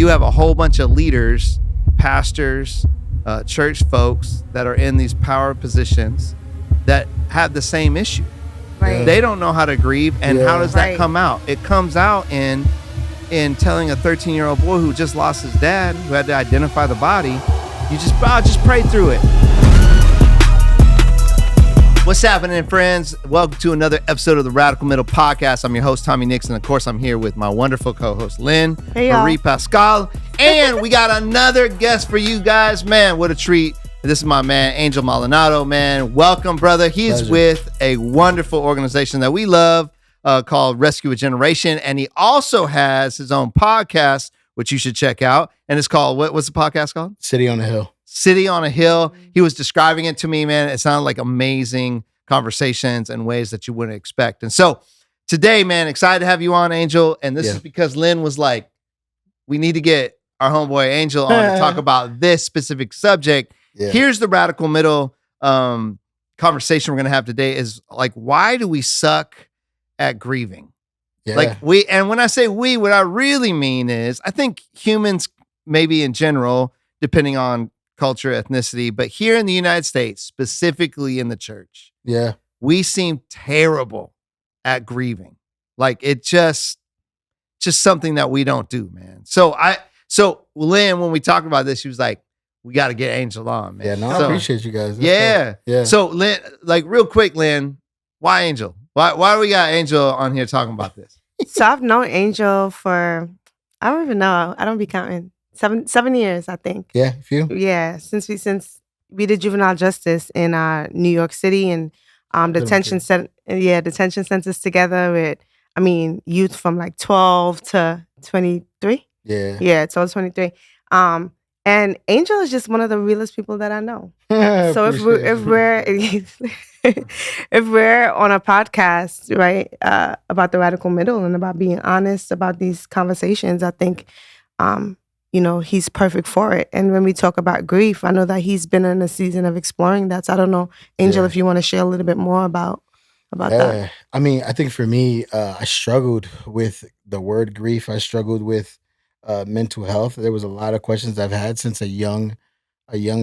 you have a whole bunch of leaders, pastors, church folks that are in these power positions that have the same issue. Right. They don't know how to grieve, and how does that Right. come out? It comes out in telling a 13-year-old boy who just lost his dad, who had to identify the body, you just pray through it. What's happening, friends? Welcome to another episode of the Radical Middle Podcast. I'm your host, Tommy Nixon. Of course, I'm here with my wonderful co-host, Lynn Marie Pascal. And we got another guest for you guys. Man, what a treat. This is my man, Angel Maldonado, man. Welcome, brother. He's Pleasure. with a wonderful organization that we love called Rescue a Generation. And he also has his own podcast, which you should check out. And it's called, what's the podcast called? City on a Hill. City on a Hill. He was describing it to me, man. It sounded like amazing conversations and ways that you wouldn't expect. And so today, man, excited to have you on, Angel. And this is because Lynn was like, we need to get our homeboy Angel on to talk about this specific subject. Yeah. Here's the radical middle conversation we're going to have today is like, why do we suck at grieving? Yeah. Like and when I say we, what I really mean is I think humans, maybe in general, depending on culture, ethnicity, but here in the United States, specifically in the church, we seem terrible at grieving. Like it just something that we don't do, man. So Lynn, when we talked about this, she was like, we got to get Angel on, man. Yeah, no, I appreciate you guys. Yeah. Yeah. So Lynn, like real quick, Lynn, why Angel? Why do we got Angel on here talking about this? So I've known Angel for, I don't even know. I don't be counting. 7 years, I think. Yeah, a few. Yeah, since we did juvenile justice in New York City and detention centers together with, youth from like 12 to 23. Yeah. Yeah, 12 to 23. And Angel is just one of the realest people that I know. So if we're on a podcast, right, about the radical middle and about being honest about these conversations, I think, he's perfect for it. And when we talk about grief, I know that he's been in a season of exploring that. So I don't know, Angel, if you want to share a little bit more about that. I think for me, I struggled with the word grief. I struggled with mental health. There was a lot of questions I've had since a young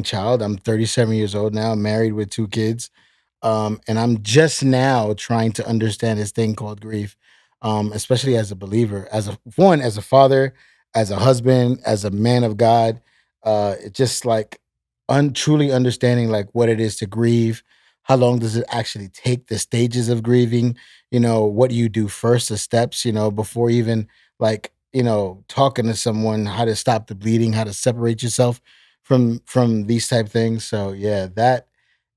child. I'm 37 years old now, married with 2 kids. And I'm just now trying to understand this thing called grief, especially as a believer, as a father, as a husband, as a man of God. It's just like truly understanding like what it is to grieve. How long does it actually take? The stages of grieving, what do you do first, the steps, before even like, talking to someone, how to stop the bleeding, how to separate yourself from these type things. So that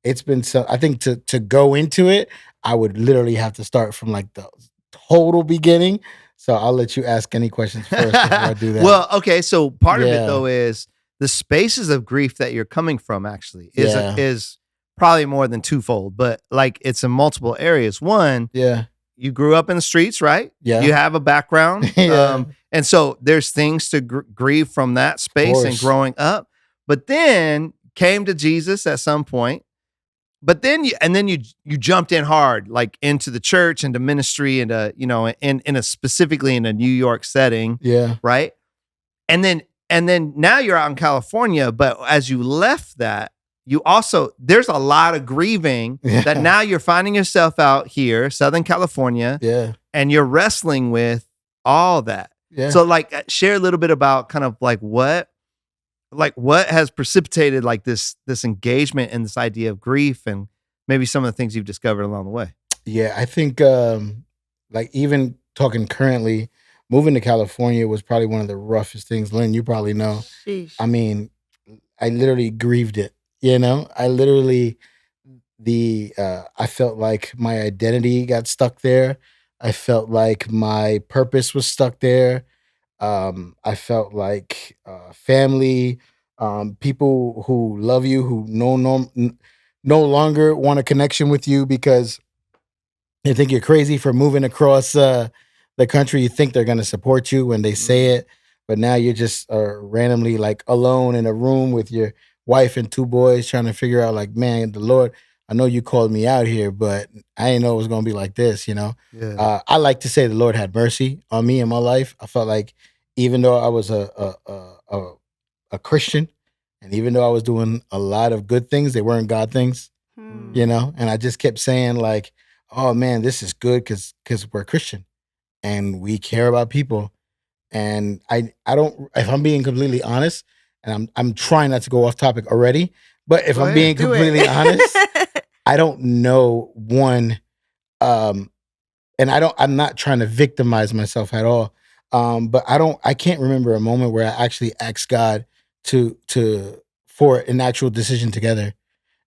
it's been so, I think to go into it, I would literally have to start from like the total beginning. So I'll let you ask any questions first before I do that. Well, okay. So part of it though is the spaces of grief that you're coming from actually is probably more than twofold, but like it's in multiple areas. One, you grew up in the streets, right? Yeah. You have a background. And so there's things to grieve from that space and growing up, but then came to Jesus at some point. But then you jumped in hard, like into the church and to ministry and specifically in a New York setting. Yeah. Right. And then now you're out in California, but as you left that, there's a lot of grieving that now you're finding yourself out here, Southern California. Yeah. And you're wrestling with all that. Yeah. So like share a little bit about kind of like what has precipitated like this engagement in this idea of grief and maybe some of the things you've discovered along the way. Yeah, I think like even talking currently, moving to California was probably one of the roughest things. Lynn, you probably know. Sheesh. I literally grieved it. I literally I felt like my identity got stuck there. I felt like my purpose was stuck there. I felt like family, people who love you, who no longer want a connection with you because they think you're crazy for moving across the country. You think they're going to support you when they say it, but now you're just randomly like alone in a room with your wife and 2 boys trying to figure out like, man, the Lord, I know you called me out here, but I didn't know it was going to be like this, Yeah. I like to say the Lord had mercy on me in my life. I felt like even though I was a Christian, and even though I was doing a lot of good things, they weren't God things, you know. And I just kept saying like, "Oh man, this is good because we're Christian and we care about people." And I don't, if I'm being completely honest, and I'm trying not to go off topic already, but if I'm being completely honest, I don't know one, and I'm not trying to victimize myself at all. But I can't remember a moment where I actually asked God for an actual decision together.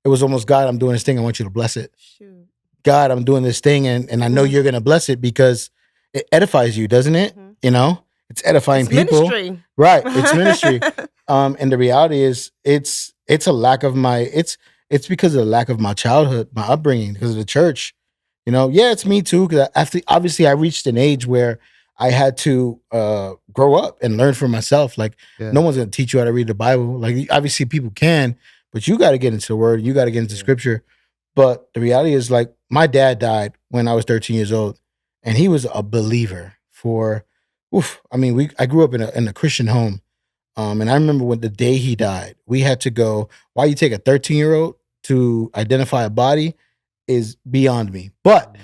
It was almost, God, I'm doing this thing, I want you to bless it. Shoot. God, I'm doing this thing, and I know you're gonna bless it because it edifies you, doesn't it? You know, it's edifying people. Ministry. Right. It's ministry. And the reality is it's a lack of it's because of the lack of my childhood, my upbringing, because of the church. You know, yeah, it's me too. Because obviously I reached an age where I had to grow up and learn for myself. Like, no one's gonna teach you how to read the Bible. Like, obviously people can, but you got to get into the Word. You got to get into Scripture. But the reality is, like, my dad died when I was 13 years old, and he was a believer for. I grew up in a Christian home, and I remember when the day he died, we had to go. Why you take a 13-year-old to identify a body is beyond me. But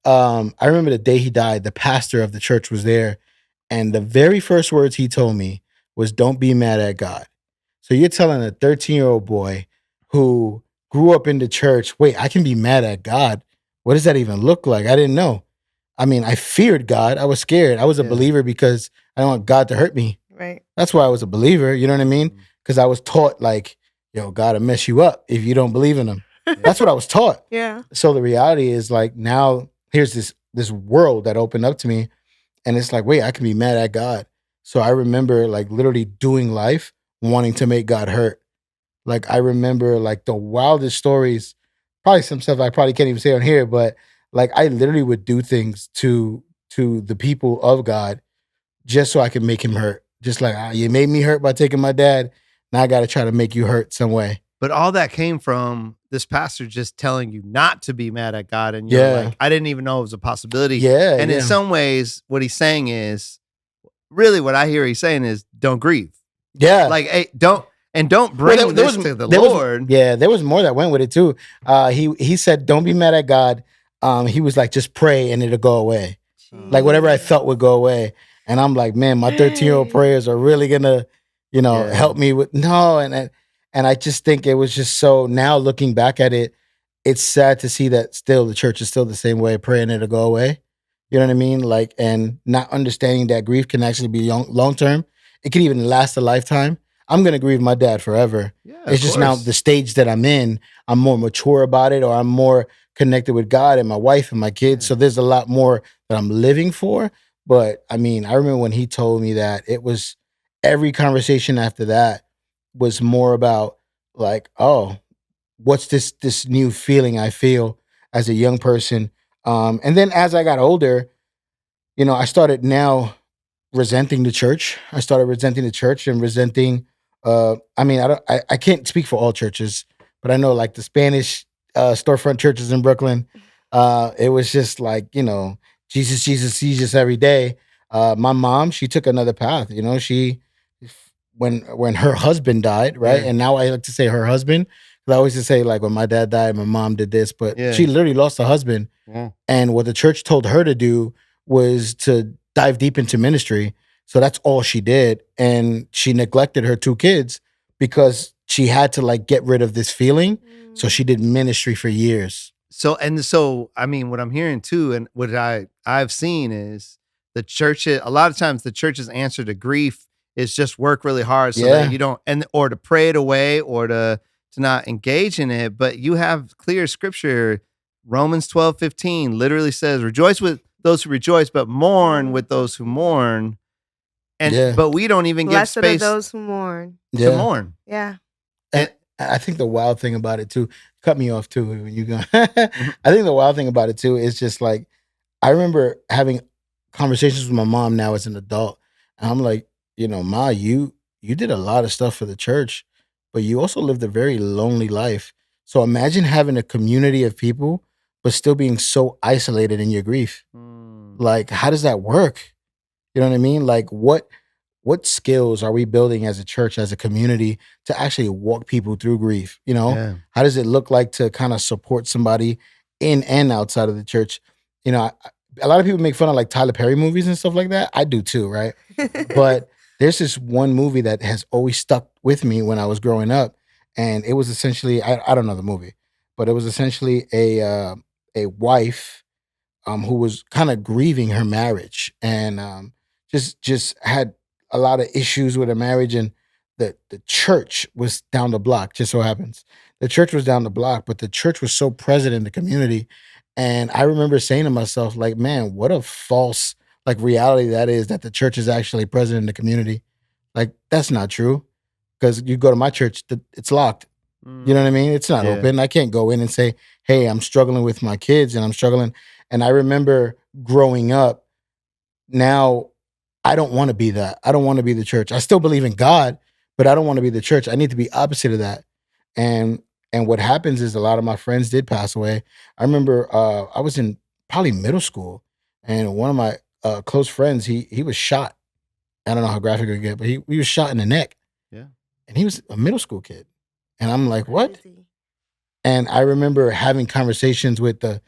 I remember the day he died, the pastor of the church was there, and the very first words he told me was, "Don't be mad at God." So you're telling a 13-year-old boy who grew up in the church, wait, I can be mad at God? What does that even look like? I didn't know. I mean, I feared God. I was scared. I was a believer because I don't want God to hurt me. Right. That's why I was a believer. You know what I mean? Because I was taught like, yo, God will mess you up if you don't believe in him. That's what I was taught. Yeah. So the reality is, like, now here's this world that opened up to me, and it's like, wait, I can be mad at God. So I remember, like, literally doing life wanting to make God hurt. Like, I remember, like, the wildest stories, probably some stuff I probably can't even say on here, but like, I literally would do things to the people of God just so I could make him hurt. Just like, you made me hurt by taking my dad. Now I got to try to make you hurt some way. But all that came from this pastor just telling you not to be mad at God. And you're like, I didn't even know it was a possibility. Yeah. And in some ways, what he's saying is, really what I hear he's saying is, don't grieve. Yeah. Like, hey, don't bring this to the Lord. There was more that went with it too. He said, don't be mad at God. He was like, just pray and it'll go away. Jeez. Like, whatever I felt would go away. And I'm like, man, my 13-year-old prayers are really gonna, help me with and I just think it was just so, now looking back at it, it's sad to see that still the church is still the same way, praying it'll go away. You know what I mean? Like, and not understanding that grief can actually be long term. It can even last a lifetime. I'm gonna grieve my dad forever. Yeah, it's just now the stage that I'm in, I'm more mature about it, or I'm more connected with God and my wife and my kids. So there's a lot more that I'm living for. But I mean, I remember when he told me that, it was every conversation after that was more about like, oh, what's this new feeling I feel as a young person? And then as I got older, I started now resenting the church. I started resenting the church and resenting. I can't speak for all churches, but I know like the Spanish storefront churches in Brooklyn. It was just like, Jesus, Jesus, Jesus every day. My mom, she took another path. She when her husband died, right? Yeah. And now I like to say her husband, because I always just say like, when my dad died, my mom did this, but she literally lost a husband. Yeah. And what the church told her to do was to dive deep into ministry. So that's all she did. And she neglected her 2 kids because she had to like get rid of this feeling. So she did ministry for years. So, I mean, what I'm hearing too, and what I've seen is the church, a lot of times the church's answer to grief is just work really hard so that you don't, or to pray it away, or to not engage in it. But you have clear scripture. Romans 12:15 literally says, rejoice with those who rejoice, but mourn with those who mourn. And but we don't even give space to those who mourn. To mourn. Yeah. And I think the wild thing about it too, cut me off too when you go. I think the wild thing about it too is just like, I remember having conversations with my mom now as an adult, and I'm like, Ma, you did a lot of stuff for the church, but you also lived a very lonely life. So imagine having a community of people, but still being so isolated in your grief. Like, how does that work? You know what I mean? Like, what what skills are we building as a church, as a community, to actually walk people through grief? Yeah. How does it look like to kind of support somebody in and outside of the church? A lot of people make fun of like Tyler Perry movies and stuff like that. I do too, right? But there's this one movie that has always stuck with me when I was growing up, and it was essentially I don't know the movie, but it was essentially a wife who was kind of grieving her marriage and just had a lot of issues with her marriage, and the church was down the block. Just so happens the church was down the block, but the church was so present in the community, and I remember saying to myself, like, man, what a false like reality that is, that the church is actually present in the community. Like, that's not true, because you go to my church, it's locked. You know what I mean? It's not open. I can't go in and say, hey, I'm struggling with my kids and I'm struggling. And I remember growing up, now I don't want to be that. I don't want to be the church. I still believe in God, but I don't want to be the church. I need to be opposite of that. And what happens is a lot of my friends did pass away. I remember I was in probably middle school, and one of my close friends, he was shot. I don't know how graphic it get, but he was shot in the neck. Yeah. And he was a middle school kid. And I'm like, what? Crazy. And I remember having conversations with the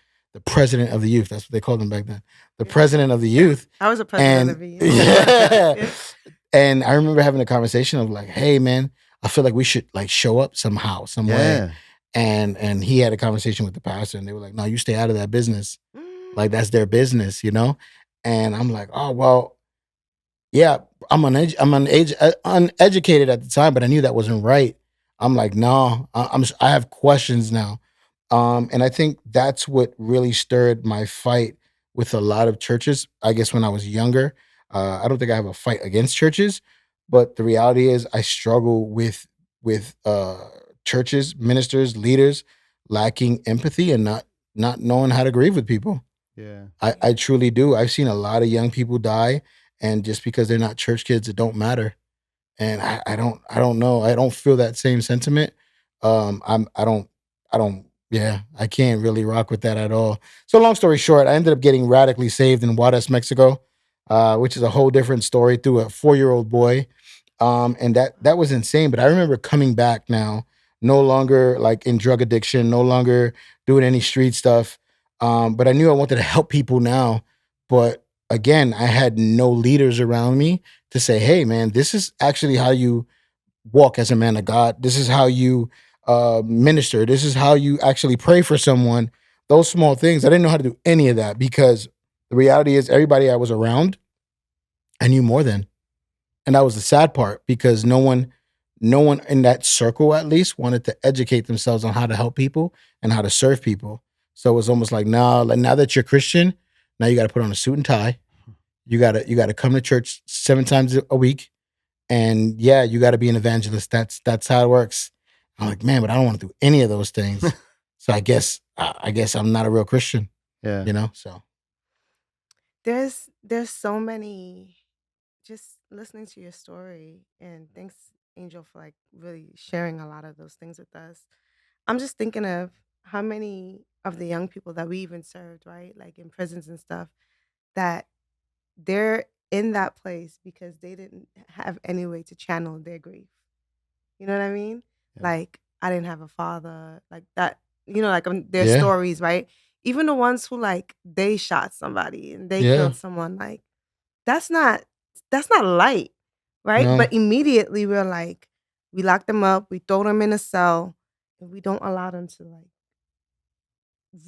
president of the youth. That's what they called him back then. The president of the youth. I was a president of the youth. Yeah. And I remember having a conversation of like, hey man, I feel like we should like show up somehow, some way. And he had a conversation with the pastor, and they were like, no, you stay out of that business. Like, that's their business, And I'm like, oh well, yeah, I'm uneducated at the time, but I knew that wasn't right. I'm like, no, I have questions now. And I think that's what really stirred my fight with a lot of churches. I guess when I was younger, I don't think I have a fight against churches, but the reality is I struggle with churches, ministers, leaders lacking empathy and not knowing how to grieve with people. Yeah. I truly do. I've seen a lot of young people die, and just because they're not church kids, it don't matter. And I don't know. I don't feel that same sentiment. I can't really rock with that at all. So long story short, I ended up getting radically saved in Juarez, Mexico, which is a whole different story, through a 4-year-old boy. And that was insane. But I remember coming back now, no longer like in drug addiction, no longer doing any street stuff. But I knew I wanted to help people now. But again, I had no leaders around me to say, hey man, this is actually how you walk as a man of God. This is how you minister. This is how you actually pray for someone. Those small things. I didn't know how to do any of that, because the reality is everybody I was around, I knew more than. And that was the sad part, because no one in that circle at least wanted to educate themselves on how to help people and how to serve people. So it was almost like, now that you're Christian, now you got to put on a suit and tie. You got to come to church 7 times a week. And yeah, you got to be an evangelist. That's how it works. I'm like, man, but I don't want to do any of those things. So I guess I'm not a real Christian. Yeah. So There's so many, just listening to your story, and thanks, Angel, for like really sharing a lot of those things with us. I'm just thinking of how many of the young people that we even served, right? Like in prisons and stuff, that they're in that place because they didn't have any way to channel their grief. You know what I mean? Yeah. Like, I didn't have a father, like that, like their Yeah. stories, right? Even the ones who like they shot somebody and they Yeah. killed someone, like that's not light, right? No. But immediately we're like, we lock them up, we throw them in a cell, and we don't allow them to like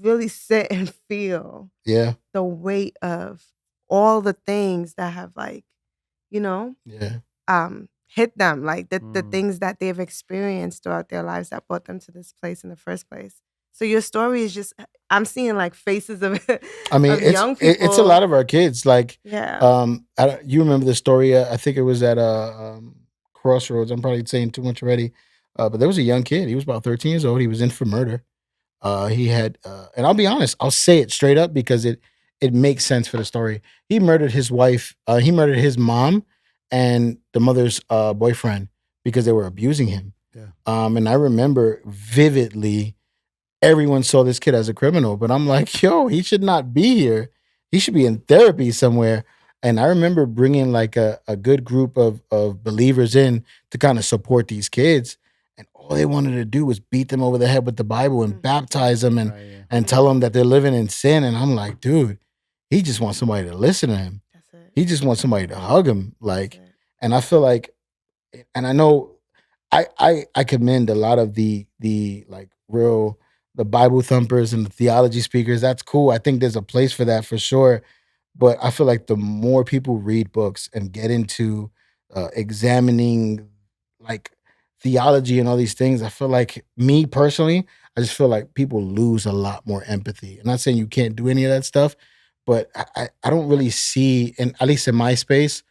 really sit and feel Yeah. the weight of all the things that have like, Yeah. hit them, like the Mm. things that they've experienced throughout their lives that brought them to this place in the first place. So your story is just, I'm seeing like faces of I mean, of young people. it's a lot of our kids. Like, Yeah. you remember the story? I think it was at Crossroads. I'm probably saying too much already, but there was a young kid. He was about 13 years old. He was in for murder. He had, and I'll be honest, I'll say it straight up because it makes sense for the story. He murdered his wife. He murdered his mom and the mother's boyfriend because they were abusing him. Yeah. And I remember vividly, everyone saw this kid as a criminal, but I'm like, yo, he should not be here. He should be in therapy somewhere. And I remember bringing like a good group of believers in to kind of support these kids. And all they wanted to do was beat them over the head with the Bible and baptize them and tell them that they're living in sin. And I'm like, dude, he just wants somebody to listen to him. That's it. He just wants somebody to hug him. Like, and I feel like, and I know I commend a lot of the like real the Bible thumpers and the theology speakers. That's cool. I think there's a place for that for sure. But I feel like the more people read books and get into examining like theology and all these things, I feel like me personally, I just feel like people lose a lot more empathy. I'm not saying you can't do any of that stuff, but I don't really see, and at least in my space,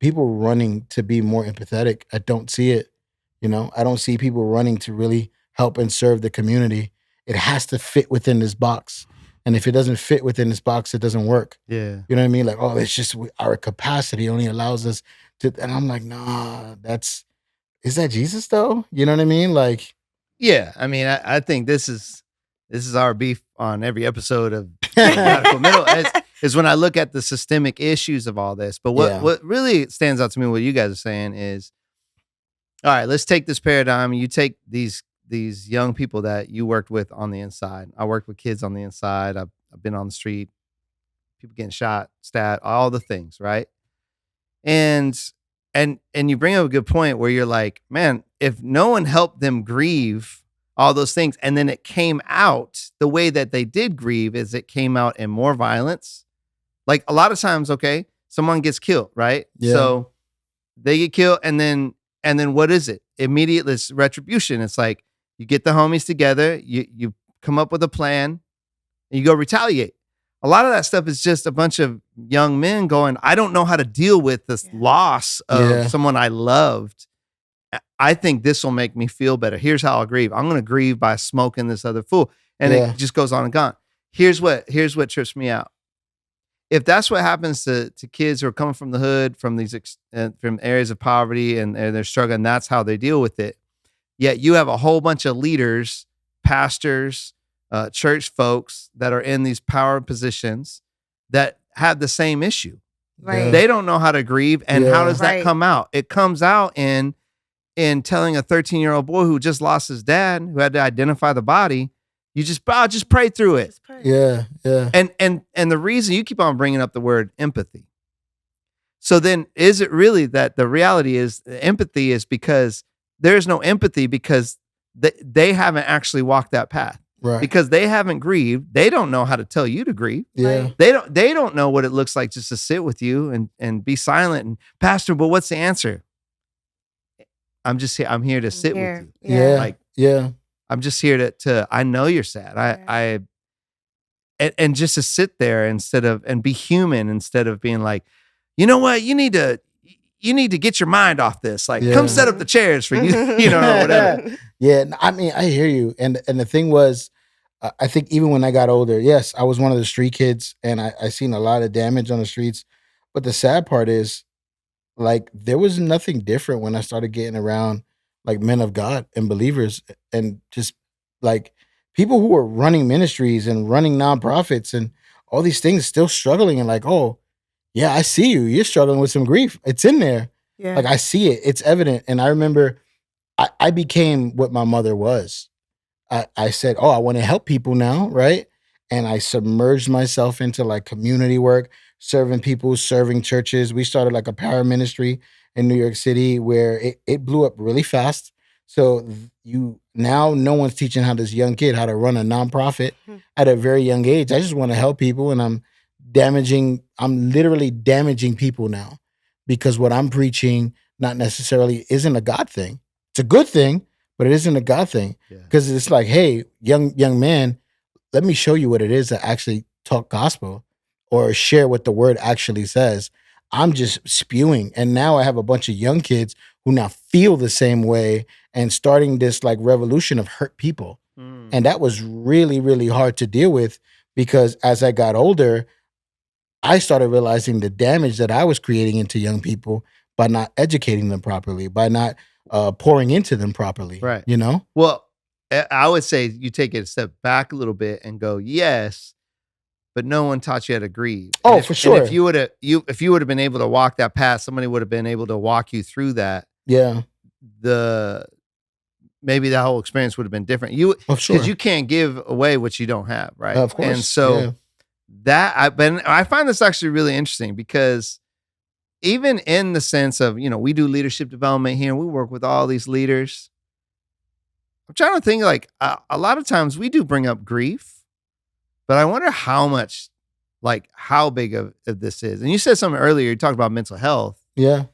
people running to be more empathetic. I don't see it. You know, I don't see people running to really help and serve the community. It has to fit within this box. And if it doesn't fit within this box, it doesn't work. Yeah. You know what I mean? Like, oh, it's just our capacity only allows us to. And I'm like, nah, is that Jesus though? You know what I mean? Like, yeah. I mean, I think this is our beef on every episode of Radical Middle is when I look at the systemic issues of all this. But what really stands out to me, what you guys are saying is, all right, let's take this paradigm. You take these young people that you worked with on the inside. I worked with kids on the inside. I've been on the street, people getting shot, stabbed, all the things, right? And you bring up a good point where you're like, man, if no one helped them grieve all those things, and then it came out the way that they did grieve is it came out in more violence. Like a lot of times, okay, someone gets killed, right? Yeah. So they get killed, and then what is it? Immediately, it's retribution. It's like you get the homies together, you come up with a plan, and you go retaliate. A lot of that stuff is just a bunch of young men going, I don't know how to deal with this loss of someone I loved. I think this will make me feel better. Here's how I'll grieve. I'm going to grieve by smoking this other fool. And it just goes on and on. Here's what trips me out. If that's what happens to kids who are coming from the hood, from these from areas of poverty, and they're struggling, that's how they deal with it. Yet you have a whole bunch of leaders, pastors, church folks that are in these power positions that have the same issue. Right. They don't know how to grieve. And how does that come out? It comes out in telling a 13-year-old boy who just lost his dad, who had to identify the body, you just pray through it. Just pray. Yeah. And the reason you keep on bringing up the word empathy. So then is it really that the reality is empathy is because there's no empathy because they haven't actually walked that path. Right. Because they haven't grieved. They don't know how to tell you to grieve. Yeah. They don't know what it looks like just to sit with you and be silent. And Pastor, but what's the answer? I'm here to sit with you. Yeah. I'm just here to I know you're sad. And just to sit there and be human instead of being like, you know what, you need to get your mind off this. Like, come set up the chairs for you, or whatever. Yeah, I mean, I hear you. And the thing was, I think even when I got older, yes, I was one of the street kids, and I seen a lot of damage on the streets. But the sad part is, like, there was nothing different when I started getting around like men of God and believers, and just like people who were running ministries and running nonprofits and all these things, still struggling, and like, oh, yeah, I see you. You're struggling with some grief. It's in there. Yeah. Like, I see it. It's evident. And I remember I became what my mother was. I said, oh, I want to help people now, right? And I submerged myself into like community work, serving people, serving churches. We started like a power ministry in New York City where it blew up really fast. So now no one's teaching this young kid how to run a nonprofit at a very young age. I just want to help people, and I'm literally damaging people now because what I'm preaching not necessarily isn't a God thing. It's a good thing, but it isn't a God thing. Because it's like, hey, young man, let me show you what it is to actually talk gospel or share what the word actually says. I'm just spewing. And now I have a bunch of young kids who now feel the same way and starting this like revolution of hurt people. And that was really, really hard to deal with because as I got older, I started realizing the damage that I was creating into young people by not educating them properly, by not pouring into them properly. Right. Well, I would say you take it a step back a little bit and go, yes, but no one taught you how to grieve. Oh, for sure. And if you would have been able to walk that path, somebody would have been able to walk you through that. Yeah. Maybe the whole experience would have been different. Because you can't give away what you don't have, right? Of course. And so I find this actually really interesting because even in the sense of, we do leadership development here and we work with all these leaders. I'm trying to think like a lot of times we do bring up grief, but I wonder how much, like how big of this is. And you said something earlier, you talked about mental health. Yeah.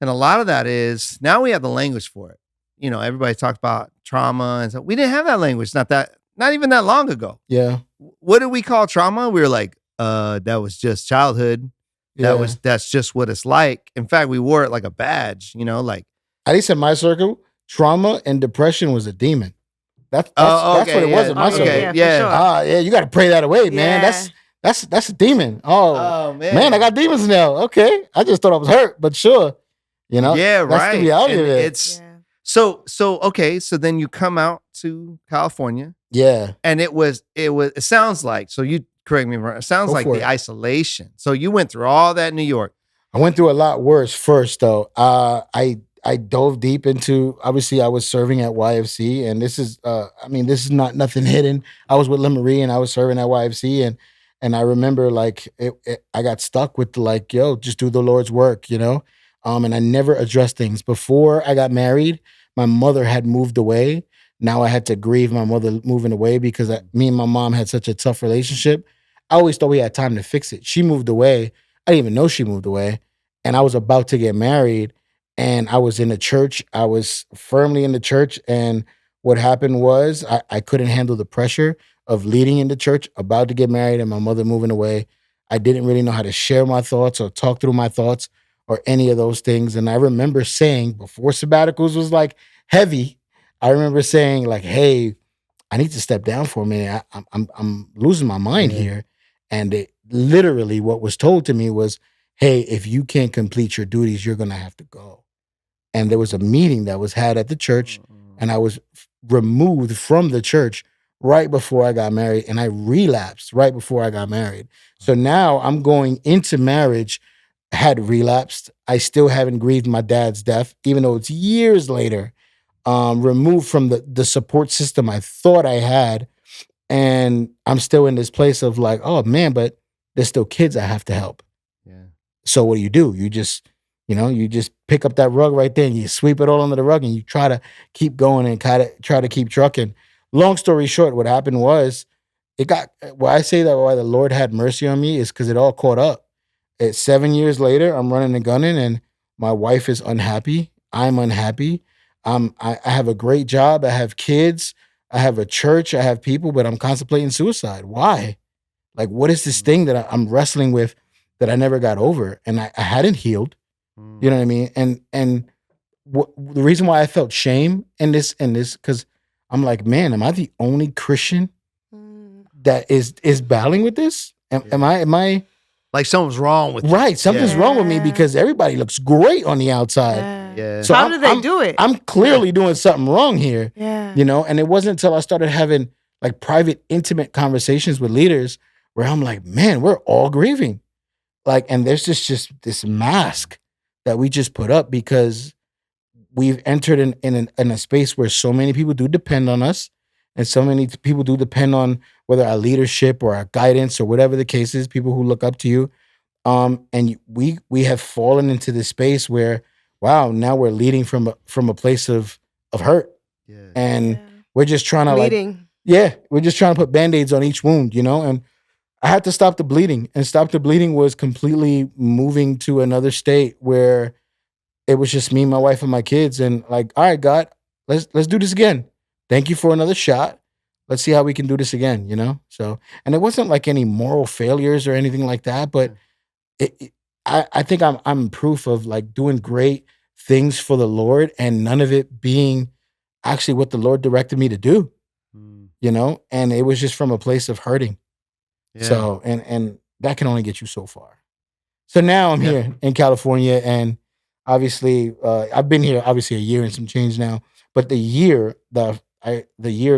And a lot of that is now we have the language for it. Everybody talks about trauma and so we didn't have that language. Not even that long ago. Yeah. What did we call trauma? We were like, that was just childhood. Yeah. That's just what it's like. In fact, we wore it like a badge, like at least in my circle, trauma and depression was a demon. That's what it was in my circle. Yeah. Sure. You got to pray that away, man. That's a demon. Oh man, I got demons now. Okay, I just thought I was hurt, but sure, Yeah, right. That's the reality of it. So then you come out to California. Yeah, and it sounds like, so you correct me if I'm wrong, it sounds like the isolation. So you went through all that in New York. I went through a lot worse first though. I dove deep into, obviously I was serving at YFC and this is not nothing hidden. I was with Lenmarie and I was serving at YFC and I remember like I got stuck with like, yo, just do the Lord's work, and I never addressed things. Before I got married, my mother had moved away. Now I had to grieve my mother moving away because me and my mom had such a tough relationship. I always thought we had time to fix it. She moved away. I didn't even know she moved away. And I was about to get married. And I was in the church. I was firmly in the church. And what happened was I couldn't handle the pressure of leading in the church, about to get married, and my mother moving away. I didn't really know how to share my thoughts or talk through my thoughts or any of those things. And I remember saying, before sabbaticals was like heavy, I remember saying like, hey, I need to step down for a minute. I'm losing my mind here. And literally what was told to me was, hey, if you can't complete your duties, you're going to have to go. And there was a meeting that was had at the church, and I was removed from the church right before I got married, and I relapsed right before I got married. So now I'm going into marriage, had relapsed. I still haven't grieved my dad's death, even though it's years later, removed from the support system I thought I had. And I'm still in this place of like, oh man, but there's still kids I have to help. Yeah. So what do? You just pick up that rug right there and you sweep it all under the rug and you try to keep going and try to keep trucking. Long story short, what happened was why I say that why the Lord had mercy on me is because it all caught up. It's 7 years later, I'm running and gunning and my wife is unhappy. I'm unhappy. I have a great job. I have kids. I have a church. I have people, but I'm contemplating suicide. Why? Like, what is this thing that I'm wrestling with that I never got over? And I hadn't healed. You know what I mean? And the reason why I felt shame in this, because I'm like, man, am I the only Christian that is battling with this? Am I like something's wrong with you? Right? Something's wrong with me because everybody looks great on the outside. Yeah. So how do they do it? I'm clearly doing something wrong here. Yeah. And it wasn't until I started having like private, intimate conversations with leaders where I'm like, man, we're all grieving. Like, and there's just this mask that we just put up because we've entered in a space where so many people do depend on us, and so many people do depend on whether our leadership or our guidance or whatever the case is, people who look up to you. And we have fallen into this space where, wow, now we're leading from a place of hurt, and we're just trying to we're just trying to put Band-Aids on each wound, and I had to stop the bleeding, and stop the bleeding was completely moving to another state where it was just me, my wife, and my kids. And like, all right, God, let's do this again. Thank you for another shot. Let's see how we can do this again, So, and it wasn't like any moral failures or anything like that, but I think I'm proof of like doing great things for the Lord and none of it being actually what the Lord directed me to do, and it was just from a place of hurting. Yeah. So, and that can only get you so far. So now I'm here in California, and obviously I've been here obviously a year and some change now, but the year of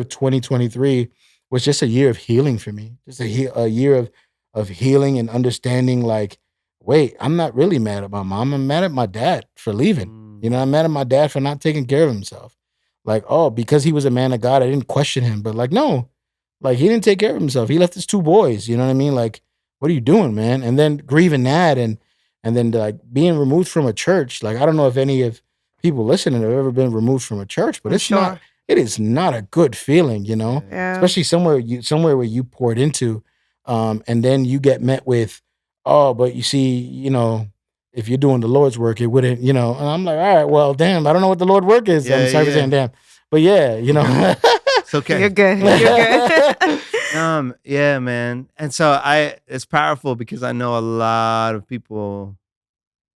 2023 was just a year of healing for me. Just a year of of healing and understanding. Like, wait, I'm not really mad at my mom. I'm mad at my dad for leaving. You know, I'm mad at my dad for not taking care of himself. Like, oh, because he was a man of God, I didn't question him. But like, no, like he didn't take care of himself. He left his 2 boys. You know what I mean? Like, what are you doing, man? And then grieving that, and then like being removed from a church. Like, I don't know if any of people listening have ever been removed from a church, but it's not. It is not a good feeling, you know, especially somewhere where you poured into, and then you get met with, oh, but you see, you know, if you're doing the Lord's work, it wouldn't, you know. And I'm like, all right, well, damn, I don't know what the Lord work is. I'm sorry for saying damn, but yeah, you know, it's okay. You're good. You're good. Yeah, man. And so it's powerful because I know a lot of people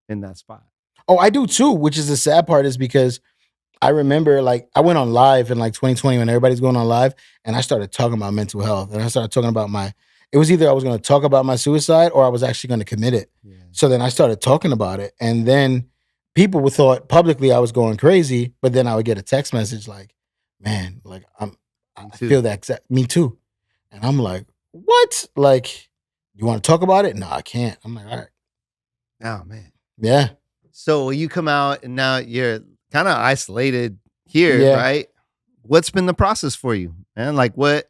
in that spot. Oh, I do too. Which is the sad part, is because I remember, like, I went on live in like 2020 when everybody's going on live, and I started talking about mental health, and I started talking about it was either I was going to talk about my suicide or I was actually going to commit it. Yeah. So then I started talking about it, and then people would thought publicly I was going crazy, but then I would get a text message like, man, like I feel that me too. And I'm like, what? Like, you want to talk about it? No, I can't. I'm like, all right. Oh man. Yeah. So you come out and now you're kind of isolated here, right? What's been the process for you, man? Like what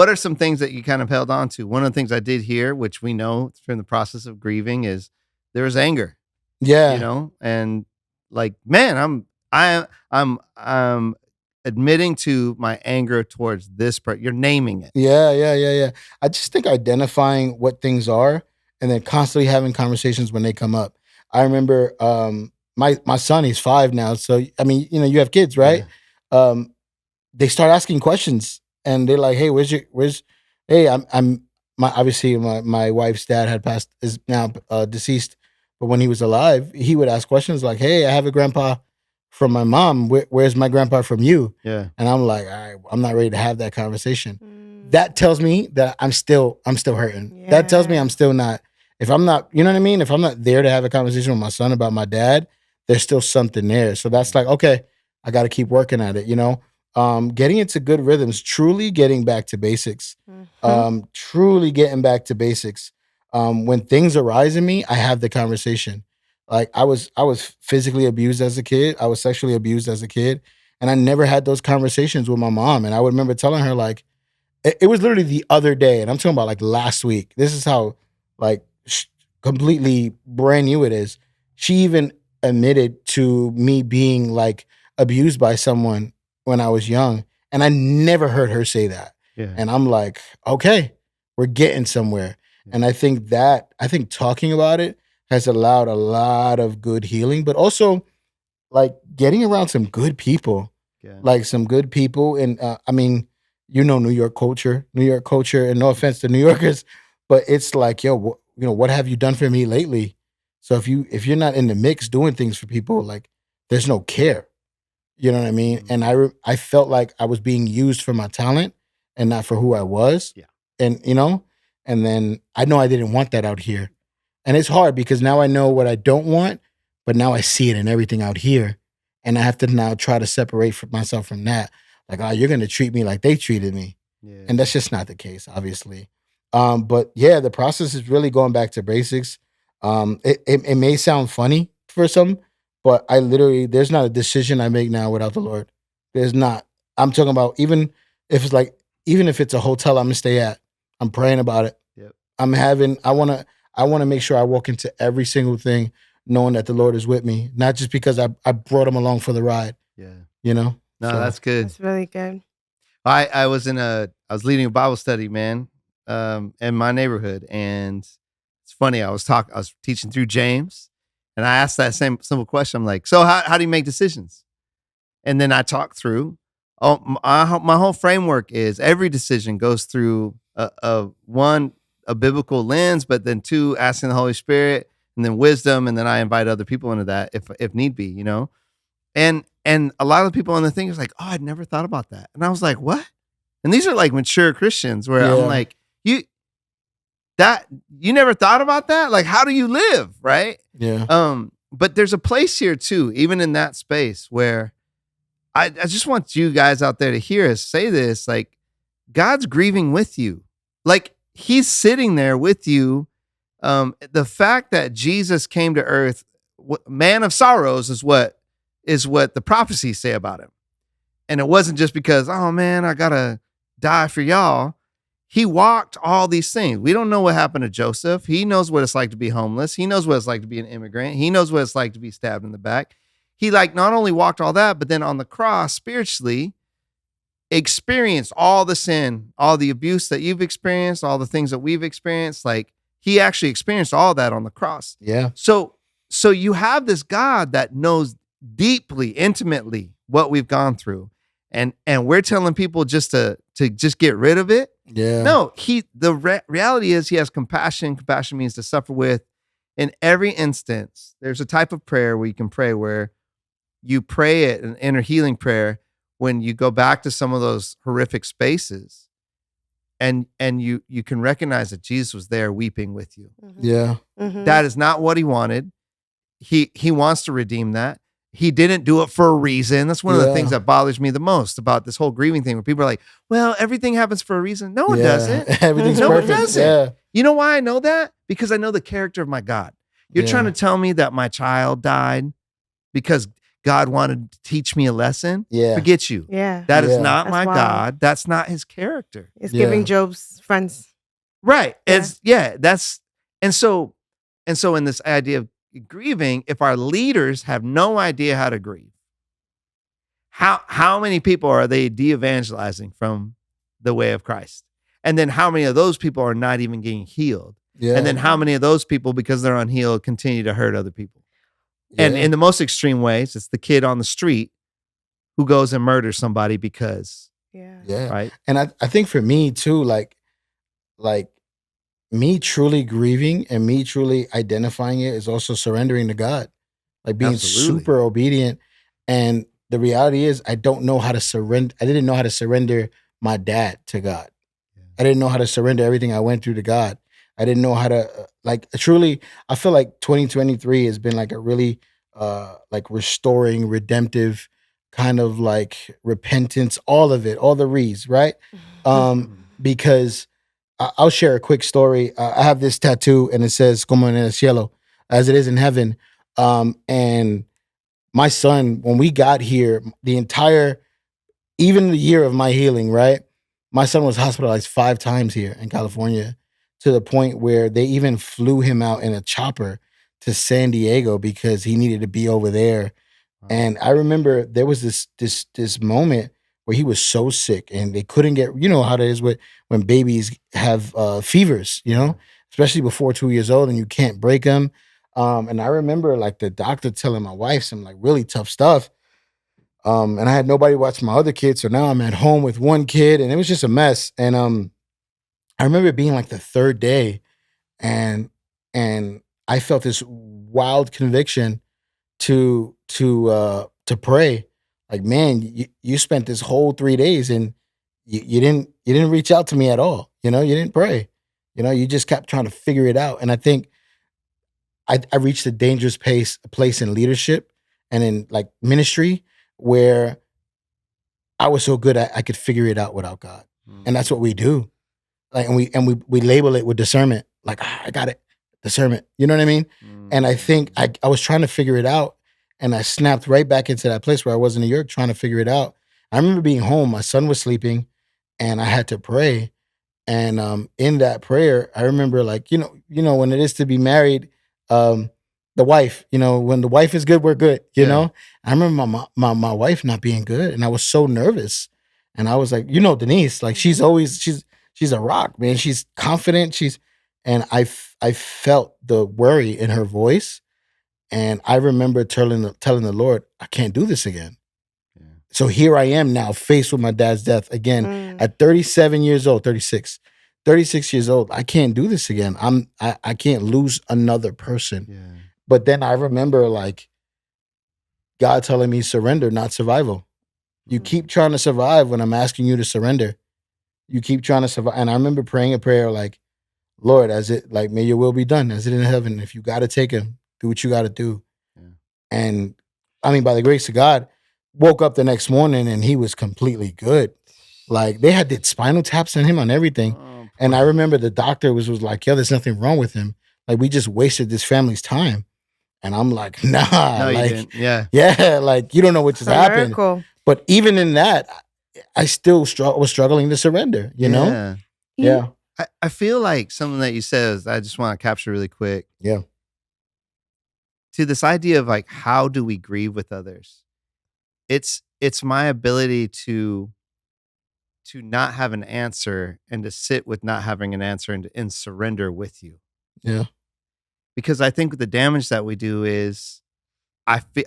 are some things that you kind of held on to? One of the things I did here, which we know from the process of grieving, is there was anger. Yeah. You know, and like, man, I'm admitting to my anger towards this person. You're naming it. Yeah. I just think identifying what things are and then constantly having conversations when they come up. I remember my son, he's 5 now. So, I mean, you know, you have kids, right? Yeah. They start asking questions and they're like, hey, obviously my wife's dad is now deceased. But when he was alive, he would ask questions like, hey, I have a grandpa from my mom. Where's my grandpa from you? Yeah. And I'm like, all right, I'm not ready to have that conversation. That tells me that I'm still hurting. Yeah. That tells me I'm still not, if I'm not, you know what I mean? If I'm not there to have a conversation with my son about my dad, there's still something there. So that's like, okay, I got to keep working at it, you know? Getting into good rhythms, truly getting back to basics, truly getting back to basics. When things arise in me, I have the conversation. Like I was physically abused as a kid. I was sexually abused as a kid. And I never had those conversations with my mom. And I would remember telling her, like, it was literally the other day. And I'm talking about like last week. This is how like completely brand new it is. She even admitted to me being like abused by someone when I was young. And I never heard her say that. Yeah. And I'm like, okay, we're getting somewhere. Yeah. And I think talking about it has allowed a lot of good healing, but also like getting around some good people, like some good people. And I mean, you know, New York culture, and no offense to New Yorkers, but it's like, yo, you know, what have you done for me lately? So if you're not in the mix doing things for people, like there's no care, you know what I mean? Mm-hmm. And I felt like I was being used for my talent and not for who I was. Yeah. And, you know, and then I know I didn't want that out here. And it's hard because now I know what I don't want, but now I see it in everything out here. And I have to now try to separate myself from that. Like, oh, you're going to treat me like they treated me. Yeah. And that's just not the case, obviously. But yeah, the process is really going back to basics. It may sound funny for some, but there's not a decision I make now without the Lord. There's not. I'm talking about even if it's a hotel I'm going to stay at, I'm praying about it. Yep. I want to make sure I walk into every single thing knowing that the Lord is with me, not just because I brought him along for the ride. Yeah. You know? No, so, that's good. That's really good. I was leading a Bible study, man, in my neighborhood. And it's funny. I was teaching through James and I asked that same simple question. I'm like, so how do you make decisions? And then I talked through, my whole framework is every decision goes through a biblical lens, but then 2, asking the Holy Spirit, and then wisdom, and then I invite other people into that if need be, you know. And a lot of the people on the thing is like, oh, I'd never thought about that, and I was like, what? And these are like mature Christians where I'm like, you never thought about that? Like, how do you live, right? Yeah. But there's a place here too, even in that space where I just want you guys out there to hear us say this, like, God's grieving with you. Like, he's sitting there with you. The fact that Jesus came to earth, man of sorrows, is what the prophecies say about him. And it wasn't just because, oh man, I gotta die for y'all. He walked all these things. We don't know what happened to Joseph. He knows what it's like to be homeless. He knows what it's like to be an immigrant. He knows what it's like to be stabbed in the back. He not only walked all that, but then on the cross, spiritually, experienced all the sin, all the abuse that you've experienced, all the things that we've experienced. Like, he actually experienced all that on the cross. Yeah. So you have this God that knows deeply, intimately what we've gone through. And we're telling people just to just get rid of it. Yeah. No, reality is he has compassion. Compassion means to suffer with. In every instance, there's a type of prayer where you can pray where you pray it, an inner healing prayer, when you go back to some of those horrific spaces and you can recognize that Jesus was there weeping with you. Mm-hmm. Yeah. Mm-hmm. That is not what he wanted. He wants to redeem that. He didn't do it for a reason. That's one of the things that bothers me the most about this whole grieving thing, where people are like, well, everything happens for a reason. No, it doesn't. Everything's perfect. It doesn't. Yeah. You know why I know that? Because I know the character of my God. You're trying to tell me that my child died because God wanted to teach me a lesson? Yeah. Forget you. Yeah. That is not my wild. God. That's not his character. It's giving Job's friends. Right. And so in this idea of grieving, if our leaders have no idea how to grieve, how many people are they de-evangelizing from the way of Christ? And then how many of those people are not even getting healed? Yeah. And then how many of those people, because they're unhealed, continue to hurt other people? Yeah. And in the most extreme ways, it's the kid on the street who goes and murders somebody because. Yeah. Right. And I think for me too, like me truly grieving and me truly identifying it is also surrendering to God, like being super obedient. And the reality is, I don't know how to surrender. I didn't know how to surrender my dad to God. I didn't know how to surrender everything I went through to God. I didn't know how to truly. I feel like 2023 has been like a really like restoring, redemptive kind of like repentance, all of it, all the re's, right? Because I'll share a quick story. I have this tattoo and it says "Como en el cielo," as it is in heaven. And my son, when we got here, even the year of my healing, right? My son was hospitalized 5 times here in California, to the point where they even flew him out in a chopper to San Diego because he needed to be over there. Wow. And I remember there was this moment where he was so sick and they couldn't get, you know how it is when babies have fevers, you know, especially before 2 years old and you can't break them. And I remember like the doctor telling my wife some like really tough stuff. And I had nobody watch my other kids. So now I'm at home with one kid and it was just a mess. And I remember it being like the 3rd day and I felt this wild conviction to pray. Like, man, you spent this whole 3 days and you didn't reach out to me at all. You know, you didn't pray. You know, you just kept trying to figure it out. And I think I reached a dangerous place in leadership and in like ministry where I was so good I could figure it out without God. And that's what we do. Like, and we label it with discernment. Like, I got it. Discernment. You know what I mean? And I think I was trying to figure it out and I snapped right back into that place where I was in New York trying to figure it out. I remember being home, my son was sleeping and I had to pray. And in that prayer, I remember like, you know, when it is to be married, the wife, you know, when the wife is good, we're good, you know? I remember my wife not being good and I was so nervous. And I was like, you know, Denise, like she's a rock, man. She's confident. And I felt the worry in her voice. And I remember telling the Lord, I can't do this again. Yeah. So here I am now faced with my dad's death again at 36 years old. I can't do this again. I can't lose another person. Yeah. But then I remember like God telling me surrender, not survival. You keep trying to survive when I'm asking you to surrender. You keep trying to survive. And I remember praying a prayer like, Lord, may your will be done as it in heaven. If you got to take him, do what you got to do. Yeah. And I mean, by the grace of God, woke up the next morning and he was completely good. Like they did spinal taps on him on everything. And I remember the doctor was like, yo, there's nothing wrong with him. Like, we just wasted this family's time. And I'm like, nah. No, like, you didn't. Yeah. Yeah, like, you don't know what just happened. Miracle. But even in that, I still was struggling to surrender, you know? Yeah. I feel like something that you said is, I just want to capture really quick. Yeah. To this idea of like, how do we grieve with others? It's my ability to not have an answer and to sit with not having an answer and surrender with you. Yeah. Because I think the damage that we do is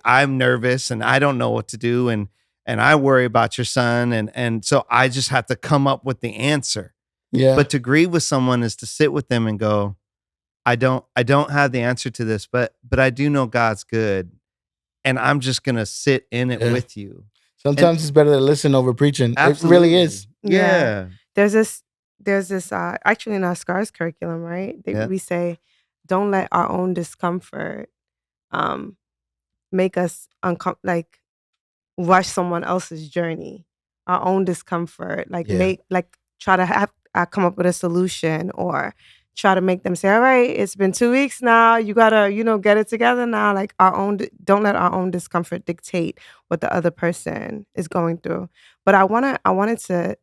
I'm nervous and I don't know what to do, and I worry about your son, and so I just have to come up with the answer. Yeah. But to grieve with someone is to sit with them and go, I don't have the answer to this, but I do know God's good, and I'm just gonna sit in it with you. Sometimes it's better to listen over preaching. Absolutely. It really is. Yeah. There's this actually in our SCARS curriculum, right? We say, don't let our own discomfort make us like rush someone else's journey. Our own discomfort, try to come up with a solution, or try to make them say, all right, it's been 2 weeks now, you gotta, get it together now. Like, don't let our own discomfort dictate what the other person is going through. But I wanted to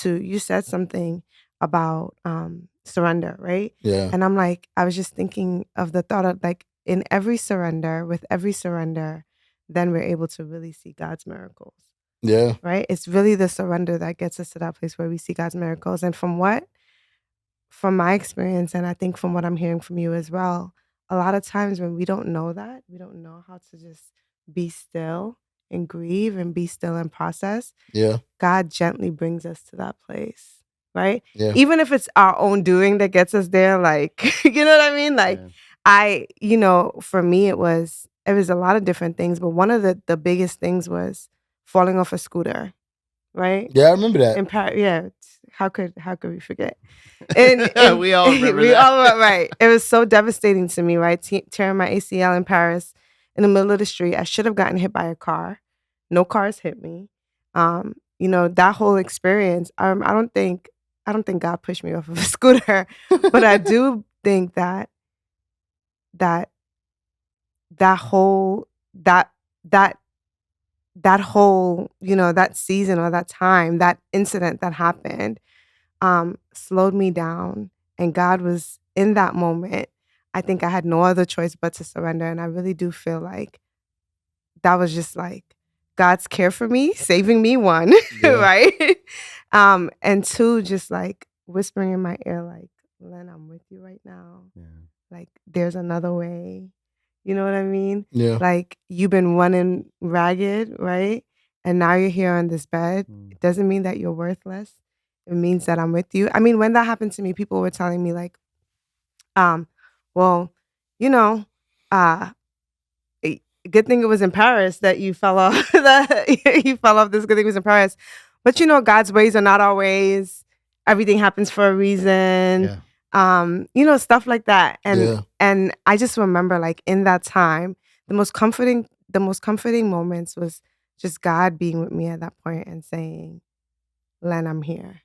you said something about surrender, right? Yeah. And I'm like, I was just thinking of the thought of like, with every surrender, then we're able to really see God's miracles. Yeah. Right? It's really the surrender that gets us to that place where we see God's miracles. And from my experience, and I think from what I'm hearing from you as well, a lot of times when we don't know that, we don't know how to just be still and grieve and be still and process. Yeah. God gently brings us to that place, right? Yeah. Even if it's our own doing that gets us there, like, you know what I mean? Like, for me, it was a lot of different things, but one of the biggest things was falling off a scooter, right? Yeah, I remember that. Yeah. How could we forget? And we all remember we that. all, right. It was so devastating to me, right? Tearing my ACL in Paris in the middle of the street. I should have gotten hit by a car. No cars hit me. That whole experience. I don't think God pushed me off of a scooter, but I do think that whole that season or that time, that incident that happened, slowed me down, and God was in that moment. I think I had no other choice but to surrender, and I really do feel like that was just like God's care for me, saving me, one, right? And two, just like whispering in my ear, like, Len, I'm with you right now. Yeah. Like, there's another way. You know what I mean? Yeah. Like, you've been running ragged, right? And now you're here on this bed. It doesn't mean that you're worthless. It means that I'm with you. I mean, when that happened to me, people were telling me like, good thing it was in Paris that you fell off. That you fell off. This good thing was in Paris. But God's ways are not our ways. Everything happens for a reason. Yeah. Stuff like that. And I just remember, like, in that time, the most comforting moments was just God being with me at that point and saying, Len, I'm here.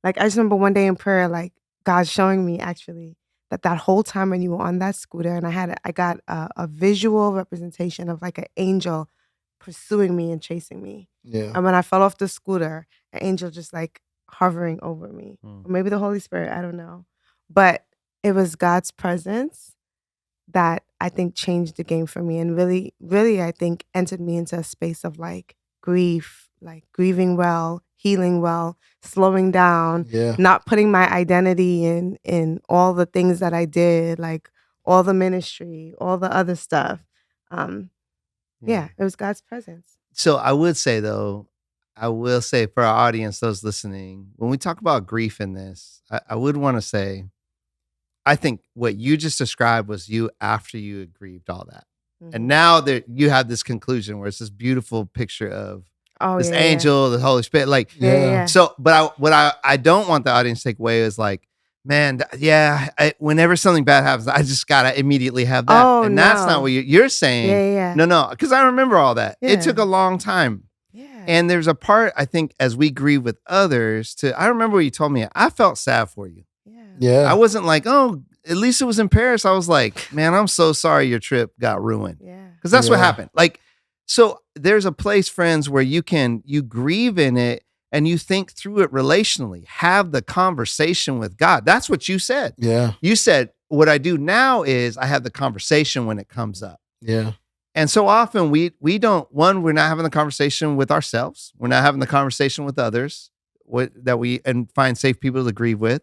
Like, I just remember one day in prayer, like, God showing me actually that whole time when you were on that scooter, and I got a visual representation of like an angel pursuing me and chasing me. Yeah. And when I fell off the scooter, an angel just like hovering over me. Or maybe the Holy Spirit, I don't know. But it was God's presence that I think changed the game for me, and really, really, I think entered me into a space of like grief, like grieving well, healing well, slowing down, not putting my identity in all the things that I did, like all the ministry, all the other stuff. It was God's presence. So I would say, though, for our audience, those listening, when we talk about grief in this, I would want to say, I think what you just described was you after you had grieved all that. Mm-hmm. And now that you have this conclusion where it's this beautiful picture of this angel, the Holy Spirit. Like, so, but what I don't want the audience to take away is like, man, whenever something bad happens, I just got to immediately have that. That's not what you're saying. Yeah. No, because I remember all that. It took a long time. Yeah. And there's a part, I think, as we grieve with others, I remember what you told me. I felt sad for you. Yeah. I wasn't like, oh, at least it was in Paris. I was like, man, I'm so sorry your trip got ruined. Yeah. Because that's what happened. Like, so there's a place, friends, where you grieve in it and you think through it relationally. Have the conversation with God. That's what you said. Yeah. You said, what I do now is I have the conversation when it comes up. Yeah. And so often we're not having the conversation with ourselves. We're not having the conversation with others and find safe people to grieve with.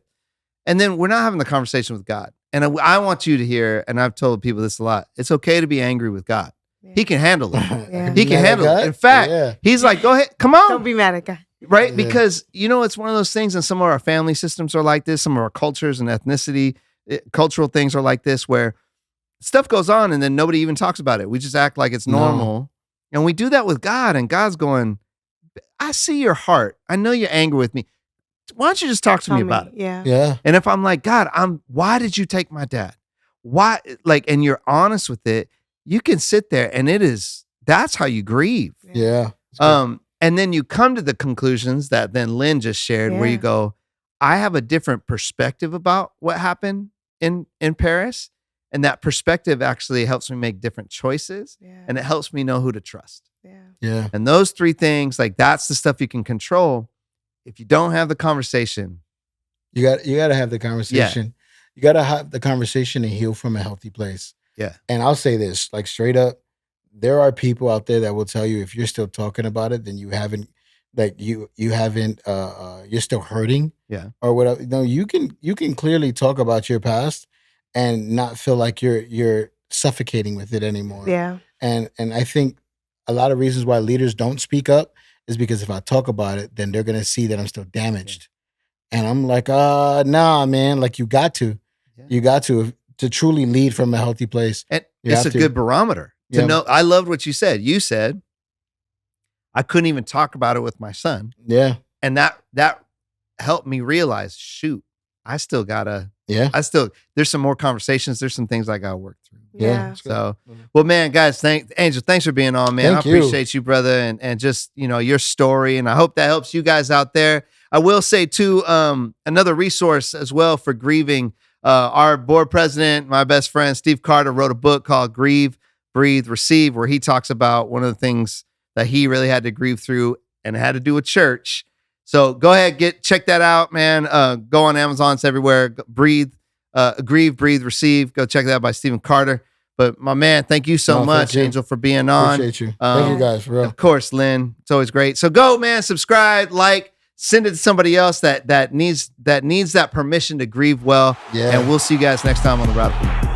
And then we're not having the conversation with God. And I want you to hear, and I've told people this a lot, it's okay to be angry with God. Yeah. He can handle it. Yeah. He can handle it. In fact, he's like, go ahead, come on. Don't be mad at God. Right? Yeah. Because, it's one of those things, and some of our family systems are like this, some of our cultures and ethnicity, cultural things are like this, where stuff goes on and then nobody even talks about it. We just act like it's normal. No. And we do that with God, and God's going, I see your heart. I know you're angry with me. Why don't you just talk to me about it? Yeah. And if I'm like, God, why did you take my dad? Why? Like, and you're honest with it, you can sit there and that's how you grieve. Yeah. And then you come to the conclusions that then Lynn just shared, where you go, I have a different perspective about what happened in Paris. And that perspective actually helps me make different choices. Yeah. And it helps me know who to trust. Yeah. And those three things, like, that's the stuff you can control. If you don't have the conversation, you got to have the conversation. Yeah. You got to have the conversation and heal from a healthy place. Yeah. And I'll say this, like, straight up, there are people out there that will tell you, if you're still talking about it, then you haven't, like, you're still hurting. Yeah. Or whatever. No, you can clearly talk about your past and not feel like you're suffocating with it anymore. Yeah. And I think a lot of reasons why leaders don't speak up is because if I talk about it, then they're going to see that I'm still damaged. Yeah. And I'm like, nah, man, like, you got to truly lead from a healthy place. And it's a good barometer to know. I loved what you said. You said, I couldn't even talk about it with my son. Yeah. And that helped me realize, shoot, I still gotta, there's some more conversations. There's some things I gotta work through. Yeah. So, well, man, guys, Angel, thanks for being on, man. Thank I appreciate you, brother, and just, your story. And I hope that helps you guys out there. I will say too, another resource as well for grieving. Our board president, my best friend, Steve Carter, wrote a book called Grieve, Breathe, Receive, where he talks about one of the things that he really had to grieve through, and it had to do with church. So go ahead, check that out, man. Go on Amazon, it's everywhere. Grieve, Breathe, Receive. Go check that out by Stephen Carter. But my man, thank you so much, Angel, for being on. Appreciate you. Thank you guys, for real. Of course, Lynn. It's always great. So go, man, subscribe, like, send it to somebody else that needs that permission to grieve well. Yeah. And we'll see you guys next time on The Radical.